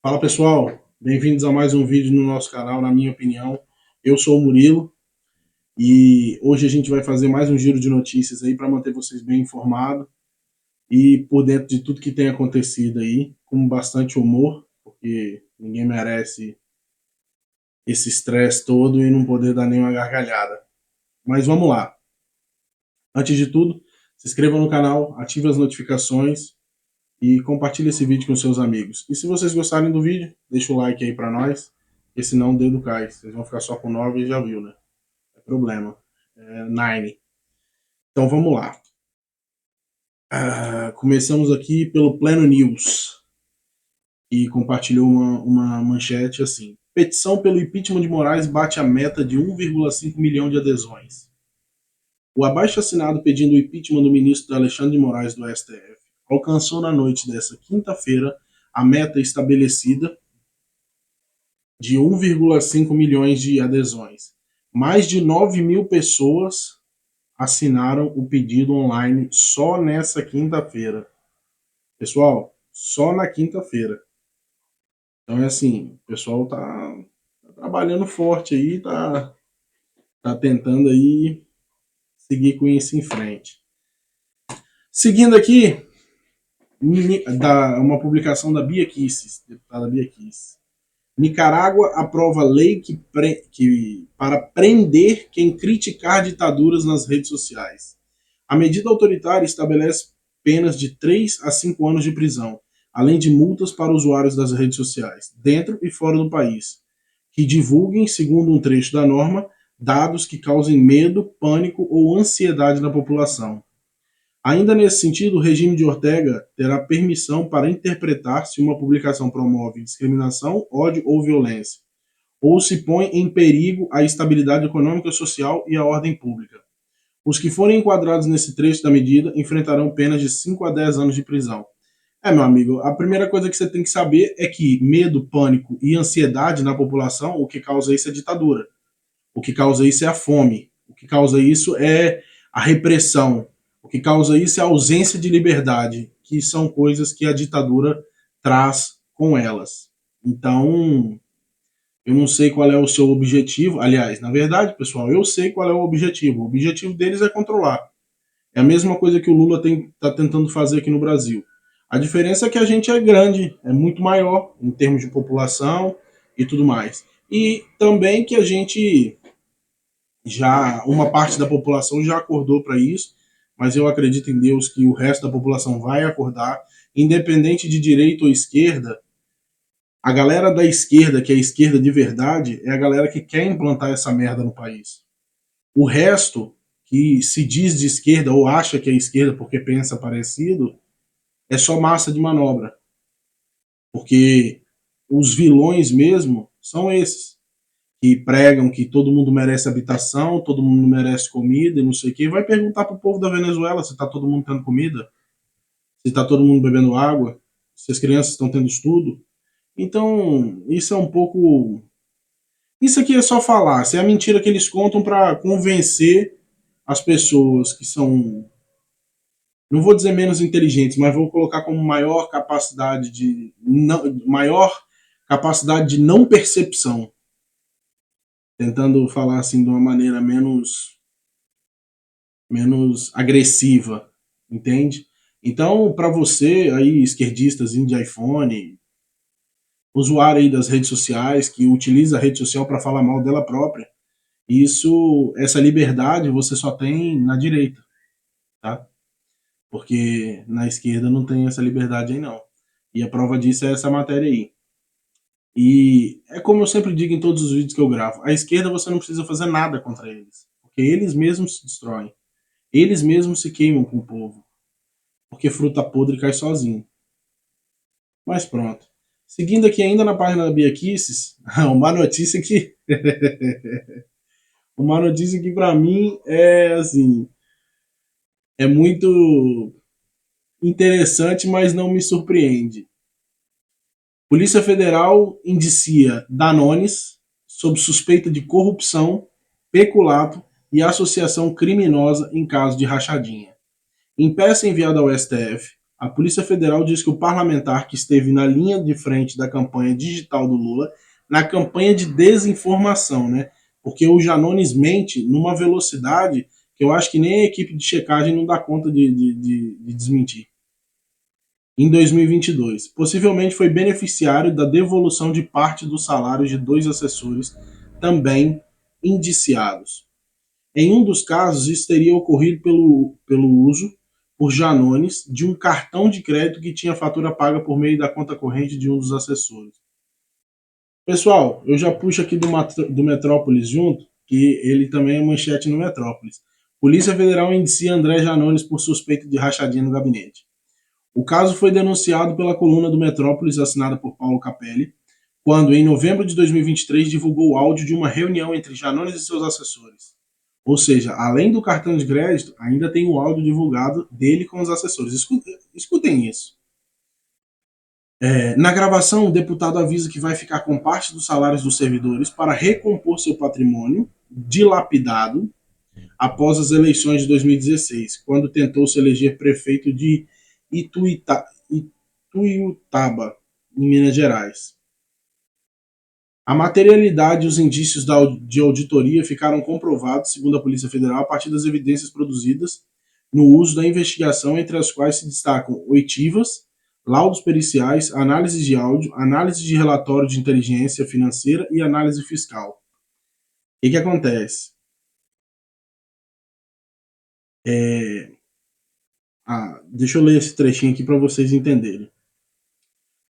Fala pessoal, bem-vindos a mais um vídeo no nosso canal, na minha opinião. Eu sou o Murilo e hoje a gente vai fazer mais um giro de notícias aí para manter vocês bem informados e por dentro de tudo que tem acontecido aí, com bastante humor, porque ninguém merece esse estresse todo e não poder dar nenhuma gargalhada. Mas vamos lá. Antes de tudo, se inscreva no canal, ative as notificações e compartilhe esse vídeo com seus amigos. E se vocês gostarem do vídeo, deixa o like aí pra nós, porque senão o dedo cai. Vocês vão ficar só com 9 e já viu, né? É problema. É 9. Então vamos lá. Começamos aqui pelo Pleno News, que compartilhou uma manchete assim. Petição pelo impeachment de Moraes bate a meta de 1,5 milhão de adesões. O abaixo-assinado pedindo o impeachment do ministro Alexandre de Moraes do STF alcançou na noite desta quinta-feira a meta estabelecida de 1,5 milhões de adesões. Mais de 9 mil pessoas assinaram o pedido online só nessa quinta-feira. Pessoal, só na quinta-feira. Então é assim, o pessoal tá trabalhando forte aí, tá tentando aí seguir com isso em frente. Seguindo aqui, uma publicação da Bia Kicis, deputada Bia Kicis. Nicarágua aprova lei para prender quem criticar ditaduras nas redes sociais. A medida autoritária estabelece penas de 3 a 5 anos de prisão, além de multas para usuários das redes sociais, dentro e fora do país, que divulguem, segundo um trecho da norma, dados que causem medo, pânico ou ansiedade na população. Ainda nesse sentido, o regime de Ortega terá permissão para interpretar se uma publicação promove discriminação, ódio ou violência, ou se põe em perigo a estabilidade econômica, social e a ordem pública. Os que forem enquadrados nesse trecho da medida enfrentarão penas de 5 a 10 anos de prisão. Meu amigo, a primeira coisa que você tem que saber é que medo, pânico e ansiedade na população, o que causa isso é ditadura. O que causa isso é a fome. O que causa isso é a repressão. O que causa isso é a ausência de liberdade, que são coisas que a ditadura traz com elas. Então, eu não sei qual é o seu objetivo. Aliás, na verdade, pessoal, eu sei qual é o objetivo. O objetivo deles é controlar. É a mesma coisa que o Lula está tentando fazer aqui no Brasil. A diferença é que a gente é grande, é muito maior em termos de população e tudo mais. E também que a gente já uma parte da população já acordou para isso, mas eu acredito em Deus que o resto da população vai acordar, independente de direita ou esquerda. A galera da esquerda, que é a esquerda de verdade, é a galera que quer implantar essa merda no país. O resto, que se diz de esquerda ou acha que é esquerda porque pensa parecido, é só massa de manobra. Porque os vilões mesmo são esses que pregam que todo mundo merece habitação, todo mundo merece comida e não sei o que, vai perguntar pro povo da Venezuela se tá todo mundo tendo comida, se tá todo mundo bebendo água, se as crianças estão tendo estudo. Então, isso é um pouco. Isso aqui é só falar, isso é a mentira que eles contam para convencer as pessoas que são, não vou dizer menos inteligentes, mas vou colocar como maior capacidade de não percepção, tentando falar assim de uma maneira menos agressiva, entende? Então, para você aí, esquerdistas de iPhone, usuário aí das redes sociais, que utiliza a rede social para falar mal dela própria, essa liberdade você só tem na direita, tá? Porque na esquerda não tem essa liberdade aí não. E a prova disso é essa matéria aí. E é como eu sempre digo em todos os vídeos que eu gravo, a esquerda você não precisa fazer nada contra eles, porque eles mesmos se destroem. Eles mesmos se queimam com o povo, porque fruta podre cai sozinho. Mas pronto. Seguindo aqui ainda na página da Bia Kicis, uma notícia que uma notícia que para mim é assim, é muito interessante, mas não me surpreende. Polícia Federal indicia Danones sob suspeita de corrupção, peculato e associação criminosa em caso de rachadinha. Em peça enviada ao STF, A Polícia Federal diz que o parlamentar que esteve na linha de frente da campanha digital do Lula, na campanha de desinformação, né? Porque o Janones mente numa velocidade que eu acho que nem a equipe de checagem não dá conta de desmentir. Em 2022, possivelmente foi beneficiário da devolução de parte dos salários de 2 assessores, também indiciados. Em um dos casos, isso teria ocorrido pelo uso, por Janones, de um cartão de crédito que tinha fatura paga por meio da conta corrente de um dos assessores. Pessoal, eu já puxo aqui do Metrópolis junto, que ele também é manchete no Metrópolis. Polícia Federal indicia André Janones por suspeita de rachadinha no gabinete. O caso foi denunciado pela coluna do Metrópolis, assinada por Paulo Capelli, quando, em novembro de 2023, divulgou o áudio de uma reunião entre Janones e seus assessores. Ou seja, além do cartão de crédito, ainda tem o áudio divulgado dele com os assessores. Escutem isso. Na gravação, o deputado avisa que vai ficar com parte dos salários dos servidores para recompor seu patrimônio dilapidado após as eleições de 2016, quando tentou se eleger prefeito de Ituiutaba, em Minas Gerais. A materialidade e os indícios de auditoria ficaram comprovados, segundo a Polícia Federal, a partir das evidências produzidas no uso da investigação, entre as quais se destacam oitivas, laudos periciais, análise de áudio, análise de relatório de inteligência financeira e análise fiscal. O que acontece? Deixa eu ler esse trechinho aqui para vocês entenderem.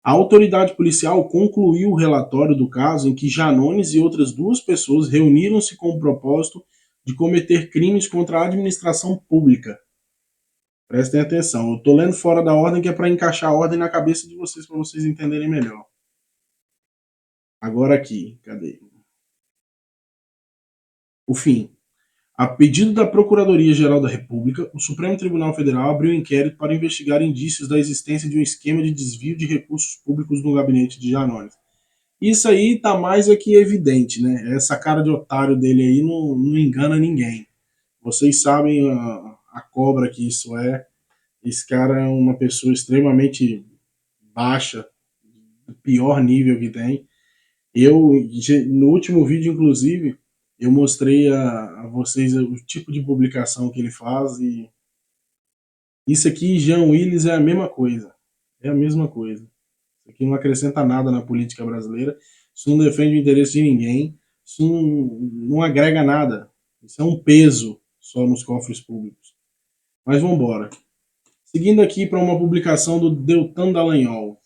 A autoridade policial concluiu o relatório do caso em que Janones e outras 2 pessoas reuniram-se com o propósito de cometer crimes contra a administração pública. Prestem atenção, eu estou lendo fora da ordem que é para encaixar a ordem na cabeça de vocês, para vocês entenderem melhor. Agora aqui, cadê? O fim. A pedido da Procuradoria-Geral da República, o Supremo Tribunal Federal abriu inquérito para investigar indícios da existência de um esquema de desvio de recursos públicos no gabinete de Janones. Isso aí tá mais aqui evidente, né? Essa cara de otário dele aí não engana ninguém. Vocês sabem a cobra que isso é. Esse cara é uma pessoa extremamente baixa, do pior nível que tem. No último vídeo, inclusive, eu mostrei a vocês o tipo de publicação que ele faz e isso aqui, Jean Willis, é a mesma coisa. É a mesma coisa. Isso aqui não acrescenta nada na política brasileira. Isso não defende o interesse de ninguém. Isso não agrega nada. Isso é um peso só nos cofres públicos. Mas vamos embora. Seguindo aqui para uma publicação do Deltan Dallagnol.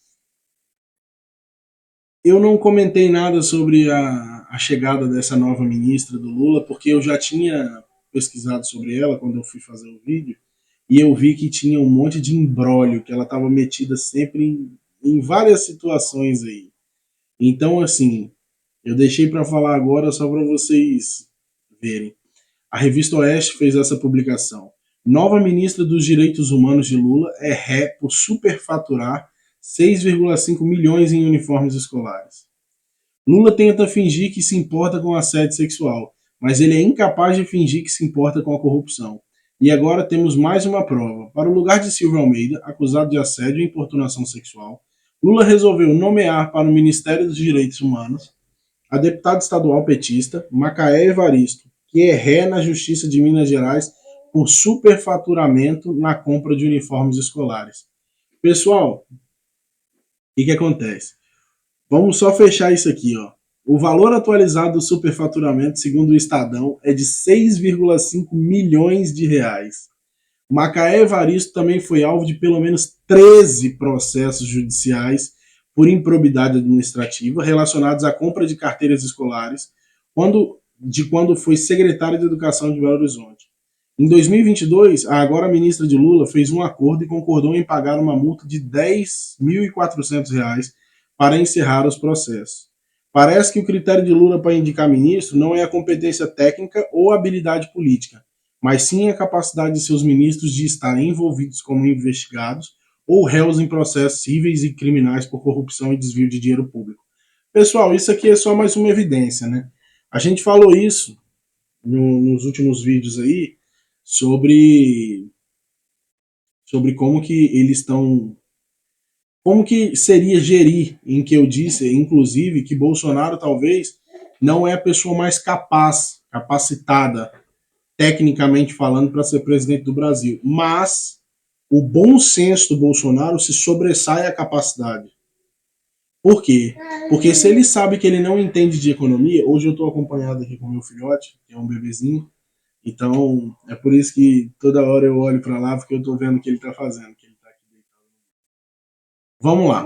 Eu não comentei nada sobre a chegada dessa nova ministra do Lula, porque eu já tinha pesquisado sobre ela quando eu fui fazer o vídeo, e eu vi que tinha um monte de imbróglio, que ela estava metida sempre em várias situações aí. Então, assim, eu deixei para falar agora só para vocês verem. A revista Oeste fez essa publicação. Nova ministra dos Direitos Humanos de Lula é ré por superfaturar 6,5 milhões em uniformes escolares. Lula tenta fingir que se importa com assédio sexual, mas ele é incapaz de fingir que se importa com a corrupção. E agora temos mais uma prova. Para o lugar de Silvio Almeida, acusado de assédio e importunação sexual, Lula resolveu nomear para o Ministério dos Direitos Humanos a deputada estadual petista Macaé Evaristo, que é ré na Justiça de Minas Gerais por superfaturamento na compra de uniformes escolares. Pessoal, o que acontece? Vamos só fechar isso aqui, ó. O valor atualizado do superfaturamento, segundo o Estadão, é de 6,5 milhões de reais. Macaé Evaristo também foi alvo de pelo menos 13 processos judiciais por improbidade administrativa relacionados à compra de carteiras escolares quando foi secretária de Educação de Belo Horizonte. Em 2022, a agora ministra de Lula fez um acordo e concordou em pagar uma multa de R$ 10.400 para encerrar os processos. Parece que o critério de Lula para indicar ministro não é a competência técnica ou a habilidade política, mas sim a capacidade de seus ministros de estarem envolvidos como investigados ou réus em processos cíveis e criminais por corrupção e desvio de dinheiro público. Pessoal, isso aqui é só mais uma evidência, né? A gente falou isso nos últimos vídeos aí sobre sobre como que eles estão, como que seria gerir, em que eu disse, inclusive, que Bolsonaro talvez não é a pessoa mais capacitada, tecnicamente falando, para ser presidente do Brasil. Mas o bom senso do Bolsonaro se sobressai à capacidade. Por quê? Porque se ele sabe que ele não entende de economia, hoje eu estou acompanhado aqui com meu filhote, que é um bebezinho, então é por isso que toda hora eu olho para lá, porque eu estou vendo o que ele está fazendo. Que ele tá aqui deitado. Vamos lá.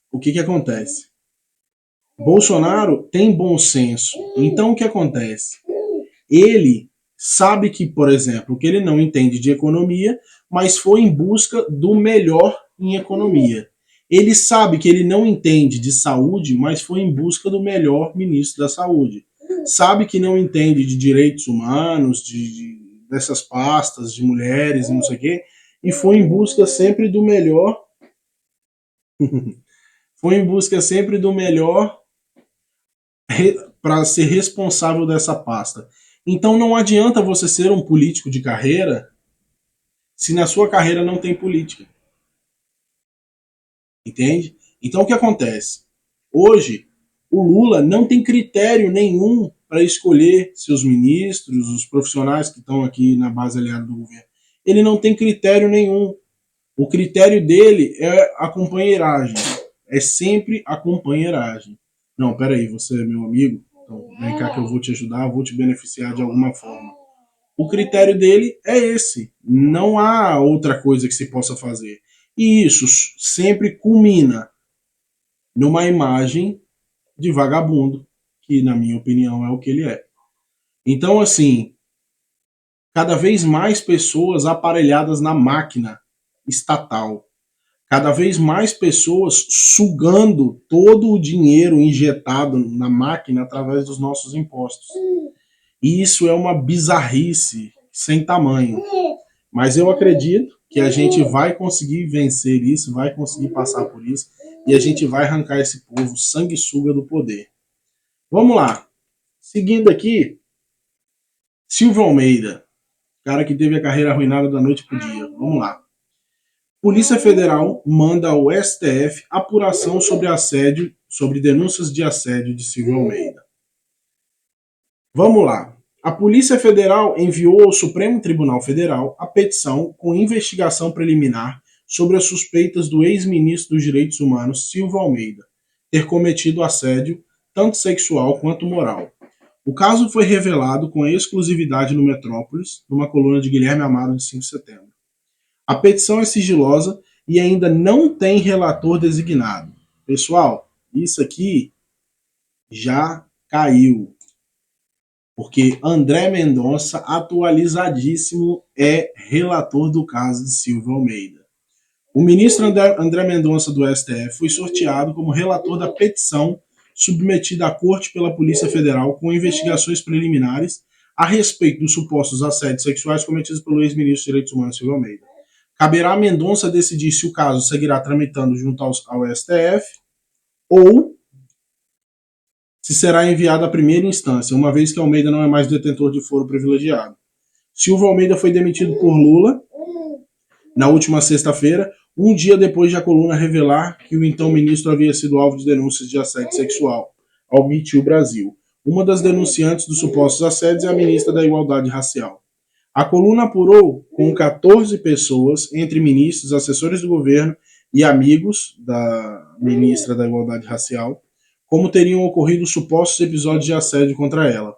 O que acontece? Bolsonaro tem bom senso. Então o que acontece? Ele sabe que, por exemplo, que ele não entende de economia, mas foi em busca do melhor em economia. Ele sabe que ele não entende de saúde, mas foi em busca do melhor ministro da saúde. Sabe que não entende de direitos humanos, dessas pastas de mulheres e não sei o quê, e foi em busca sempre do melhor. Foi em busca sempre do melhor para ser responsável dessa pasta. Então não adianta você ser um político de carreira se na sua carreira não tem política. Entende? Então o que acontece? Hoje, o Lula não tem critério nenhum para escolher seus ministros, os profissionais que estão aqui na base aliada do governo. Ele não tem critério nenhum. O critério dele é a companheiragem. É sempre a companheiragem. Não, peraí, você é meu amigo? Então, vem cá que eu vou te ajudar, vou te beneficiar de alguma forma. O critério dele é esse. Não há outra coisa que se possa fazer. E isso sempre culmina numa imagem de vagabundo, que, na minha opinião, é o que ele é. Então, assim, cada vez mais pessoas aparelhadas na máquina estatal. Cada vez mais pessoas sugando todo o dinheiro injetado na máquina através dos nossos impostos. E isso é uma bizarrice sem tamanho. Mas eu acredito que a gente vai conseguir vencer isso, vai conseguir passar por isso, e a gente vai arrancar esse povo sanguessuga do poder. Vamos lá. Seguindo aqui, Silvio Almeida, cara que teve a carreira arruinada da noite pro dia. Vamos lá. Polícia Federal manda ao STF apuração sobre assédio, sobre denúncias de assédio de Silvio Almeida. Vamos lá. A Polícia Federal enviou ao Supremo Tribunal Federal a petição com investigação preliminar sobre as suspeitas do ex-ministro dos Direitos Humanos, Silvio Almeida, ter cometido assédio, tanto sexual quanto moral. O caso foi revelado com exclusividade no Metrópolis, numa coluna de Guilherme Amado de 5 de setembro. A petição é sigilosa e ainda não tem relator designado. Pessoal, isso aqui já caiu. Porque André Mendonça, atualizadíssimo, é relator do caso de Silvio Almeida. O ministro André Mendonça do STF foi sorteado como relator da petição submetida à corte pela Polícia Federal com investigações preliminares a respeito dos supostos assédios sexuais cometidos pelo ex-ministro dos Direitos Humanos Silvio Almeida. Caberá a Mendonça decidir se o caso seguirá tramitando junto ao STF ou se será enviado à primeira instância, uma vez que Almeida não é mais detentor de foro privilegiado. Silvio Almeida foi demitido por Lula na última sexta-feira, um dia depois de a coluna revelar que o então ministro havia sido alvo de denúncias de assédio sexual ao Me Too Brasil. Uma das denunciantes dos supostos assédios é a ministra da Igualdade Racial. A coluna apurou com 14 pessoas, entre ministros, assessores do governo e amigos da ministra da Igualdade Racial, como teriam ocorrido supostos episódios de assédio contra ela,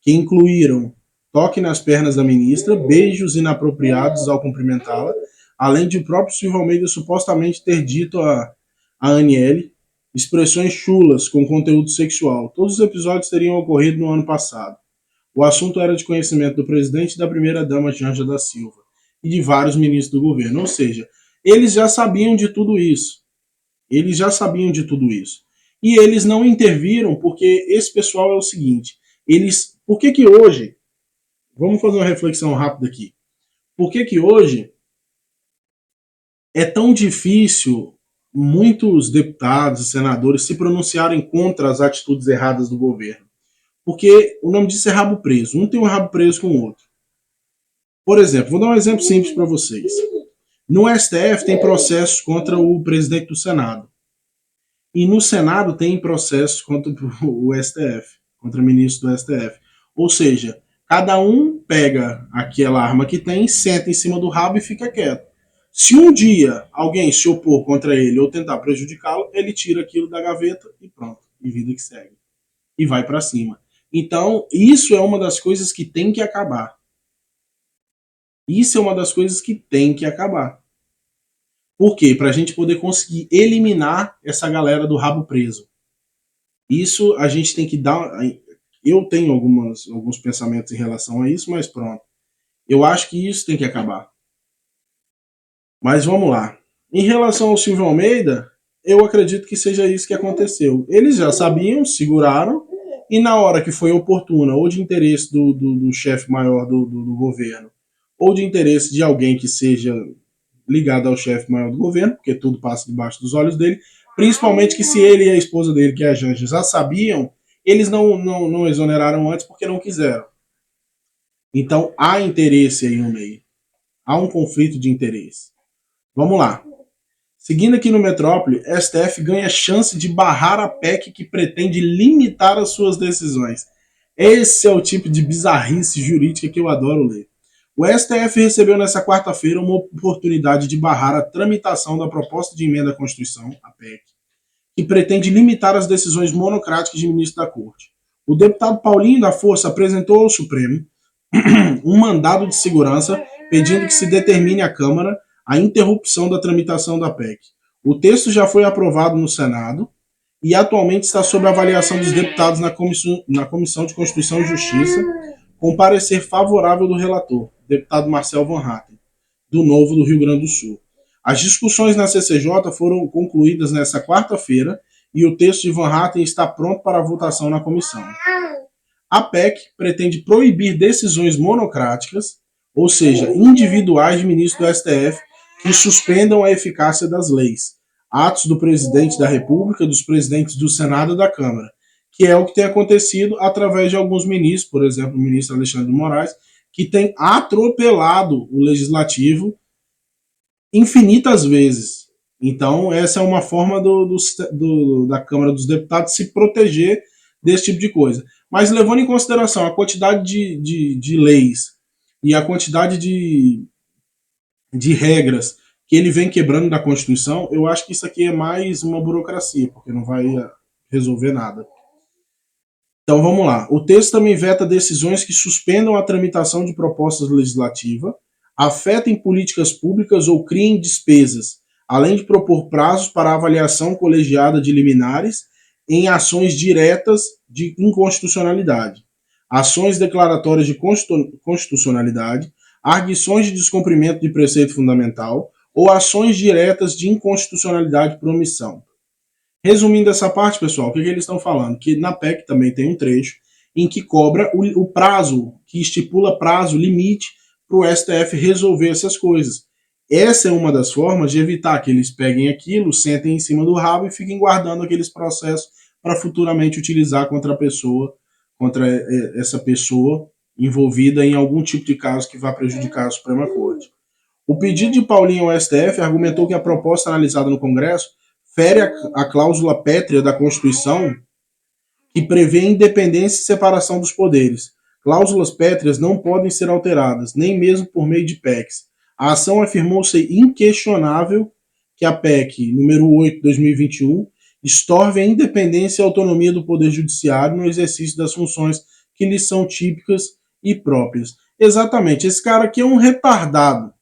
que incluíram toque nas pernas da ministra, beijos inapropriados ao cumprimentá-la, além de o próprio Silvio Almeida supostamente ter dito a Aniele expressões chulas com conteúdo sexual. Todos os episódios teriam ocorrido no ano passado. O assunto era de conhecimento do presidente e da primeira-dama Janja da Silva e de vários ministros do governo. Ou seja, eles já sabiam de tudo isso. Eles já sabiam de tudo isso. E eles não interviram porque esse pessoal é o seguinte, por que hoje, vamos fazer uma reflexão rápida aqui, por que hoje é tão difícil muitos deputados e senadores se pronunciarem contra as atitudes erradas do governo? Porque o nome disso é rabo preso, um tem um rabo preso com o outro. Por exemplo, vou dar um exemplo simples para vocês. No STF tem processos contra o presidente do Senado. E no Senado tem processos contra o STF, contra ministro do STF. Ou seja, cada um pega aquela arma que tem, senta em cima do rabo e fica quieto. Se um dia alguém se opor contra ele ou tentar prejudicá-lo, ele tira aquilo da gaveta e pronto. E vida que segue. E vai para cima. Então, isso é uma das coisas que tem que acabar. Isso é uma das coisas que tem que acabar. Por quê? Para a gente poder conseguir eliminar essa galera do rabo preso. Isso a gente tem que dar. Eu tenho alguns pensamentos em relação a isso, mas pronto. Eu acho que isso tem que acabar. Mas vamos lá. Em relação ao Silvio Almeida, eu acredito que seja isso que aconteceu. Eles já sabiam, seguraram, e na hora que foi oportuna, ou de interesse do chefe maior do governo, ou de interesse de alguém que seja ligado ao chefe maior do governo, porque tudo passa debaixo dos olhos dele, principalmente que se ele e a esposa dele, que é a Janja, já sabiam, eles não exoneraram antes porque não quiseram. Então há interesse aí no meio. Há um conflito de interesse. Vamos lá. Seguindo aqui no Metrópole, STF ganha chance de barrar a PEC que pretende limitar as suas decisões. Esse é o tipo de bizarrice jurídica que eu adoro ler. O STF recebeu nesta quarta-feira uma oportunidade de barrar a tramitação da proposta de emenda à Constituição, a PEC, que pretende limitar as decisões monocráticas de ministro da Corte. O deputado Paulinho da Força apresentou ao Supremo um mandado de segurança pedindo que se determine à Câmara a interrupção da tramitação da PEC. O texto já foi aprovado no Senado e atualmente está sob avaliação dos deputados na Comissão de Constituição e Justiça, com parecer favorável do relator, deputado Marcel Van Hatten, do Novo do Rio Grande do Sul. As discussões na CCJ foram concluídas nesta quarta-feira e o texto de Van Hatten está pronto para a votação na comissão. A PEC pretende proibir decisões monocráticas, ou seja, individuais de ministros do STF, que suspendam a eficácia das leis, atos do presidente da República, dos presidentes do Senado e da Câmara, que é o que tem acontecido através de alguns ministros, por exemplo, o ministro Alexandre de Moraes, que tem atropelado o legislativo infinitas vezes. Então, essa é uma forma da Câmara dos Deputados se proteger desse tipo de coisa. Mas levando em consideração a quantidade de leis e a quantidade de regras que ele vem quebrando da Constituição, eu acho que isso aqui é mais uma burocracia, porque não vai resolver nada. Então vamos lá. O texto também veta decisões que suspendam a tramitação de propostas legislativas, afetem políticas públicas ou criem despesas, além de propor prazos para avaliação colegiada de liminares em ações diretas de inconstitucionalidade, ações declaratórias de constitucionalidade, arguições de descumprimento de preceito fundamental ou ações diretas de inconstitucionalidade por omissão. Resumindo essa parte, pessoal, o que eles estão falando? Que na PEC também tem um trecho em que cobra o prazo, que estipula prazo, limite para o STF resolver essas coisas. Essa é uma das formas de evitar que eles peguem aquilo, sentem em cima do rabo e fiquem guardando aqueles processos para futuramente utilizar contra a pessoa, contra essa pessoa envolvida em algum tipo de caso que vá prejudicar a Suprema Corte. O pedido de Paulinho ao STF argumentou que a proposta analisada no Congresso fere a cláusula pétrea da Constituição que prevê independência e separação dos poderes. Cláusulas pétreas não podem ser alteradas, nem mesmo por meio de PECs. A ação afirmou ser inquestionável que a PEC número 8 de 2021 estorve a independência e autonomia do Poder Judiciário no exercício das funções que lhes são típicas e próprias. Exatamente, esse cara aqui é um retardado.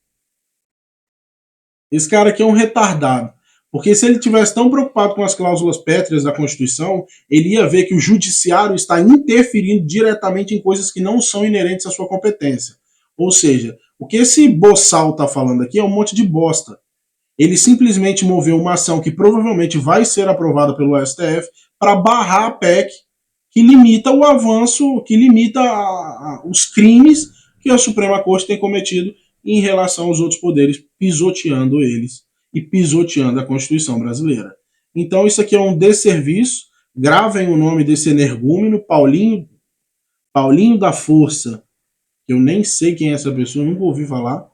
Esse cara aqui é um retardado. Porque se ele tivesse tão preocupado com as cláusulas pétreas da Constituição, ele ia ver que o judiciário está interferindo diretamente em coisas que não são inerentes à sua competência. Ou seja, o que esse boçal está falando aqui é um monte de bosta. Ele simplesmente moveu uma ação que provavelmente vai ser aprovada pelo STF para barrar a PEC que limita o avanço, que limita os crimes que a Suprema Corte tem cometido em relação aos outros poderes, pisoteando eles e pisoteando a Constituição brasileira. Então isso aqui é um desserviço. Gravem o nome desse energúmeno, Paulinho da Força, que eu nem sei quem é essa pessoa, nunca ouvi falar.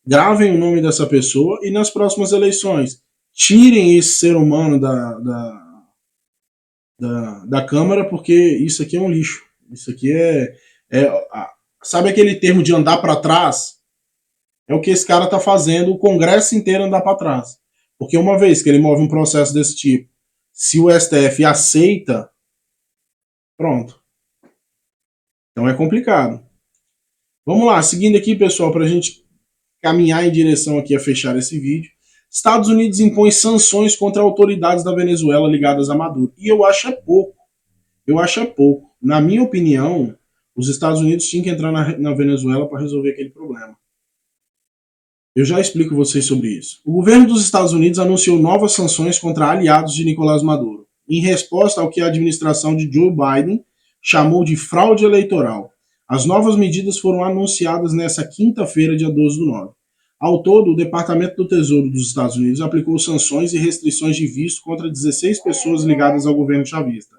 Gravem o nome dessa pessoa e nas próximas eleições tirem esse ser humano da Câmara, porque isso aqui é um lixo. Isso aqui sabe aquele termo de andar para trás? É o que esse cara está fazendo, o Congresso inteiro andar para trás. Porque uma vez que ele move um processo desse tipo, se o STF aceita, pronto. Então é complicado. Vamos lá, seguindo aqui, pessoal, para a gente caminhar em direção aqui a fechar esse vídeo. Estados Unidos impõe sanções contra autoridades da Venezuela ligadas a Maduro. E eu acho é pouco. Eu acho é pouco. Na minha opinião, os Estados Unidos tinham que entrar na Venezuela para resolver aquele problema. Eu já explico vocês sobre isso. O governo dos Estados Unidos anunciou novas sanções contra aliados de Nicolás Maduro, em resposta ao que a administração de Joe Biden chamou de fraude eleitoral. As novas medidas foram anunciadas nesta quinta-feira, dia 12 do 9. Ao todo, o Departamento do Tesouro dos Estados Unidos aplicou sanções e restrições de visto contra 16 pessoas ligadas ao governo chavista,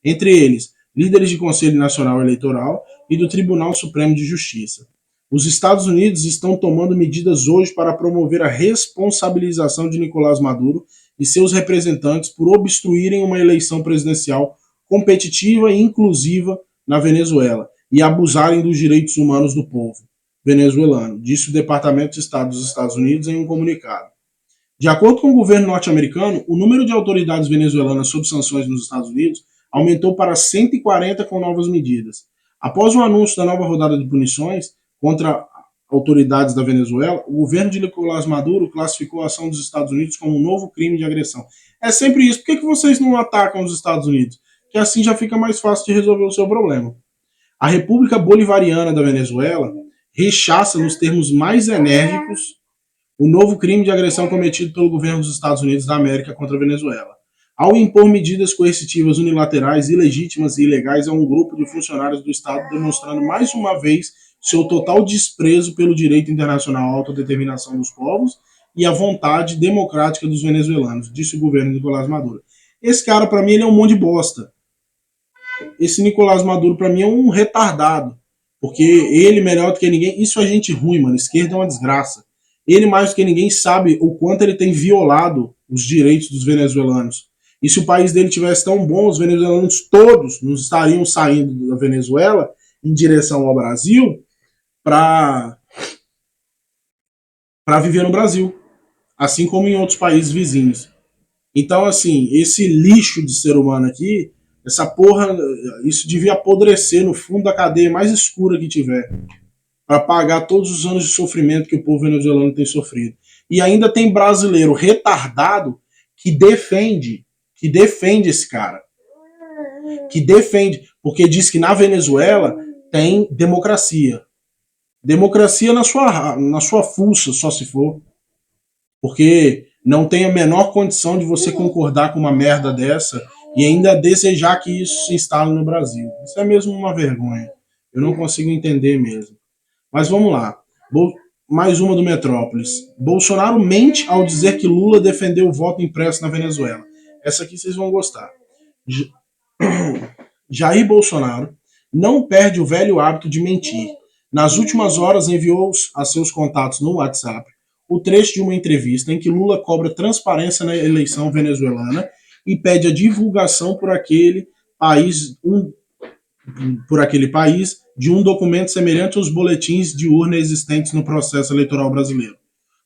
entre eles líderes de Conselho Nacional Eleitoral e do Tribunal Supremo de Justiça. Os Estados Unidos estão tomando medidas hoje para promover a responsabilização de Nicolás Maduro e seus representantes por obstruírem uma eleição presidencial competitiva e inclusiva na Venezuela e abusarem dos direitos humanos do povo venezuelano, disse o Departamento de Estado dos Estados Unidos em um comunicado. De acordo com o governo norte-americano, o número de autoridades venezuelanas sob sanções nos Estados Unidos aumentou para 140 com novas medidas. Após o anúncio da nova rodada de punições contra autoridades da Venezuela, o governo de Nicolás Maduro classificou a ação dos Estados Unidos como um novo crime de agressão. É sempre isso. Por que vocês não atacam os Estados Unidos? Que assim já fica mais fácil de resolver o seu problema. A República Bolivariana da Venezuela rechaça nos termos mais enérgicos o novo crime de agressão cometido pelo governo dos Estados Unidos da América contra a Venezuela, ao impor medidas coercitivas unilaterais, ilegítimas e ilegais a um grupo de funcionários do Estado, demonstrando mais uma vez seu total desprezo pelo direito internacional à autodeterminação dos povos e a vontade democrática dos venezuelanos, disse o governo de Nicolás Maduro. Esse cara, para mim, ele é um monte de bosta. Esse Nicolás Maduro, para mim, é um retardado. Porque ele, melhor do que ninguém, isso é gente ruim, mano. Esquerda é uma desgraça. Ele, mais do que ninguém, sabe o quanto ele tem violado os direitos dos venezuelanos. E se o país dele tivesse tão bom, os venezuelanos todos não estariam saindo da Venezuela em direção ao Brasil para viver no Brasil, assim como em outros países vizinhos. Então, assim, esse lixo de ser humano aqui, essa porra, isso devia apodrecer no fundo da cadeia mais escura que tiver, para pagar todos os anos de sofrimento que o povo venezuelano tem sofrido. E ainda tem brasileiro retardado que defende esse cara. Que defende, porque diz que na Venezuela tem democracia. Democracia na sua fuça, só se for. Porque não tem a menor condição de você concordar com uma merda dessa e ainda desejar que isso se instale no Brasil. Isso é mesmo uma vergonha. Eu não consigo entender mesmo. Mas vamos lá. Mais uma do Metrópolis. Bolsonaro mente ao dizer que Lula defendeu o voto impresso na Venezuela. Essa aqui vocês vão gostar. Jair Bolsonaro não perde o velho hábito de mentir. Nas últimas horas enviou a seus contatos no WhatsApp o trecho de uma entrevista em que Lula cobra transparência na eleição venezuelana e pede a divulgação por aquele país de um documento semelhante aos boletins de urna existentes no processo eleitoral brasileiro.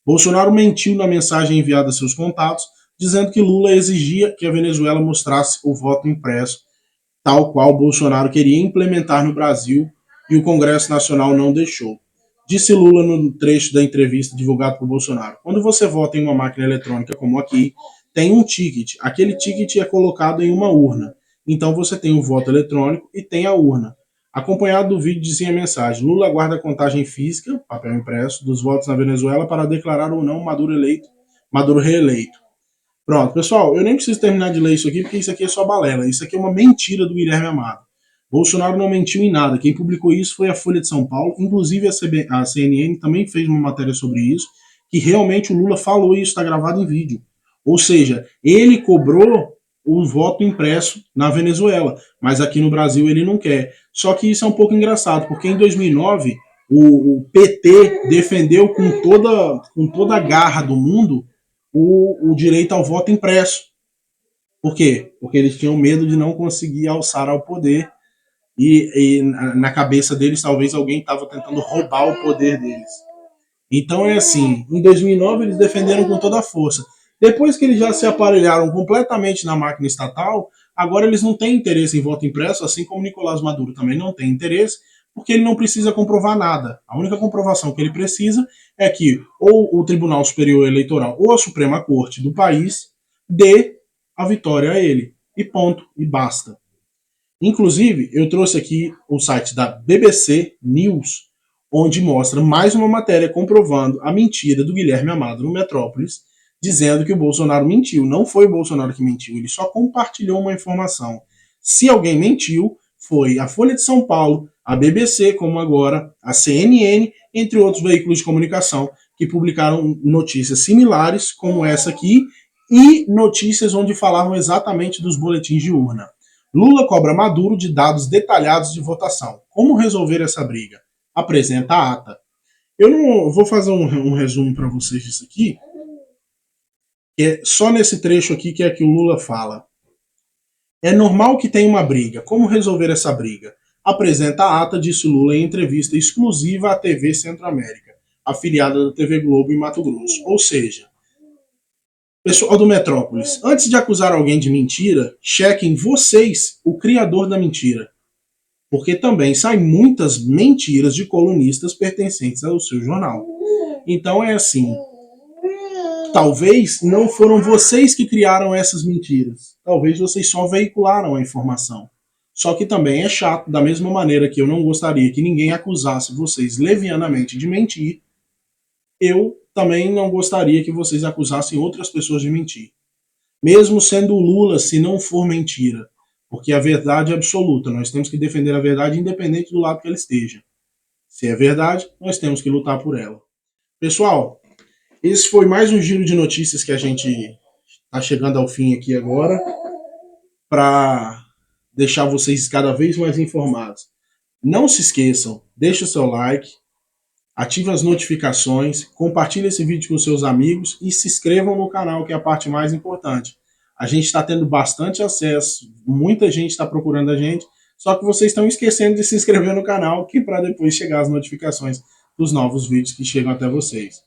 Bolsonaro mentiu na mensagem enviada a seus contatos, dizendo que Lula exigia que a Venezuela mostrasse o voto impresso, tal qual Bolsonaro queria implementar no Brasil e o Congresso Nacional não deixou. Disse Lula no trecho da entrevista divulgado por Bolsonaro. Quando você vota em uma máquina eletrônica como aqui, tem um ticket. Aquele ticket é colocado em uma urna. Então você tem o voto eletrônico e tem a urna. Acompanhado do vídeo dizia a mensagem: Lula aguarda a contagem física, papel impresso, dos votos na Venezuela para declarar ou não Maduro reeleito. Pronto, pessoal, eu nem preciso terminar de ler isso aqui, porque isso aqui é só balela. Isso aqui é uma mentira do Guilherme Amado. Bolsonaro não mentiu em nada. Quem publicou isso foi a Folha de São Paulo. Inclusive a CNN também fez uma matéria sobre isso, que realmente o Lula falou e isso está gravado em vídeo. Ou seja, ele cobrou o voto impresso na Venezuela, mas aqui no Brasil ele não quer. Só que isso é um pouco engraçado, porque em 2009 o PT defendeu com toda a garra do mundo o direito ao voto impresso. Por quê? Porque eles tinham medo de não conseguir alçar ao poder e na cabeça deles talvez alguém estava tentando roubar o poder deles. Então é assim, em 2009 eles defenderam com toda a força. Depois que eles já se aparelharam completamente na máquina estatal, agora eles não têm interesse em voto impresso, assim como Nicolás Maduro também não tem interesse, porque ele não precisa comprovar nada. A única comprovação que ele precisa é que ou o Tribunal Superior Eleitoral ou a Suprema Corte do país dê a vitória a ele. E ponto, e basta. Inclusive, eu trouxe aqui o site da BBC News, onde mostra mais uma matéria comprovando a mentira do Guilherme Amado no Metrópolis, dizendo que o Bolsonaro mentiu. Não foi o Bolsonaro que mentiu, ele só compartilhou uma informação. Se alguém mentiu, foi a Folha de São Paulo, a BBC, como agora, a CNN, entre outros veículos de comunicação, que publicaram notícias similares, como essa aqui, e notícias onde falavam exatamente dos boletins de urna. Lula cobra Maduro de dados detalhados de votação. Como resolver essa briga? Apresenta a ata. Eu não vou fazer um resumo para vocês disso aqui, que é só nesse trecho aqui que é que o Lula fala. É normal que tenha uma briga. Como resolver essa briga? Apresenta a ata, disse Lula em entrevista exclusiva à TV Centro-América, afiliada da TV Globo em Mato Grosso. Ou seja, pessoal do Metrópolis, antes de acusar alguém de mentira, chequem vocês o criador da mentira. Porque também saem muitas mentiras de colunistas pertencentes ao seu jornal. Então é assim, talvez não foram vocês que criaram essas mentiras. Talvez vocês só veicularam a informação. Só que também é chato, da mesma maneira que eu não gostaria que ninguém acusasse vocês levianamente de mentir, eu também não gostaria que vocês acusassem outras pessoas de mentir. Mesmo sendo o Lula, se não for mentira. Porque a verdade é absoluta. Nós temos que defender a verdade independente do lado que ela esteja. Se é verdade, nós temos que lutar por ela. Pessoal, esse foi mais um giro de notícias que a gente está chegando ao fim aqui agora, para deixar vocês cada vez mais informados. Não se esqueçam, deixe o seu like, ative as notificações, compartilhe esse vídeo com seus amigos e se inscrevam no canal, que é a parte mais importante. A gente está tendo bastante acesso, muita gente está procurando a gente, só que vocês estão esquecendo de se inscrever no canal, que para depois chegar as notificações dos novos vídeos que chegam até vocês.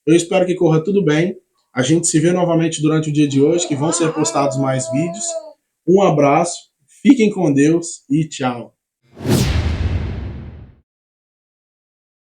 Eu espero que corra tudo bem. A gente se vê novamente durante o dia de hoje, que vão ser postados mais vídeos. Um abraço, fiquem com Deus e tchau.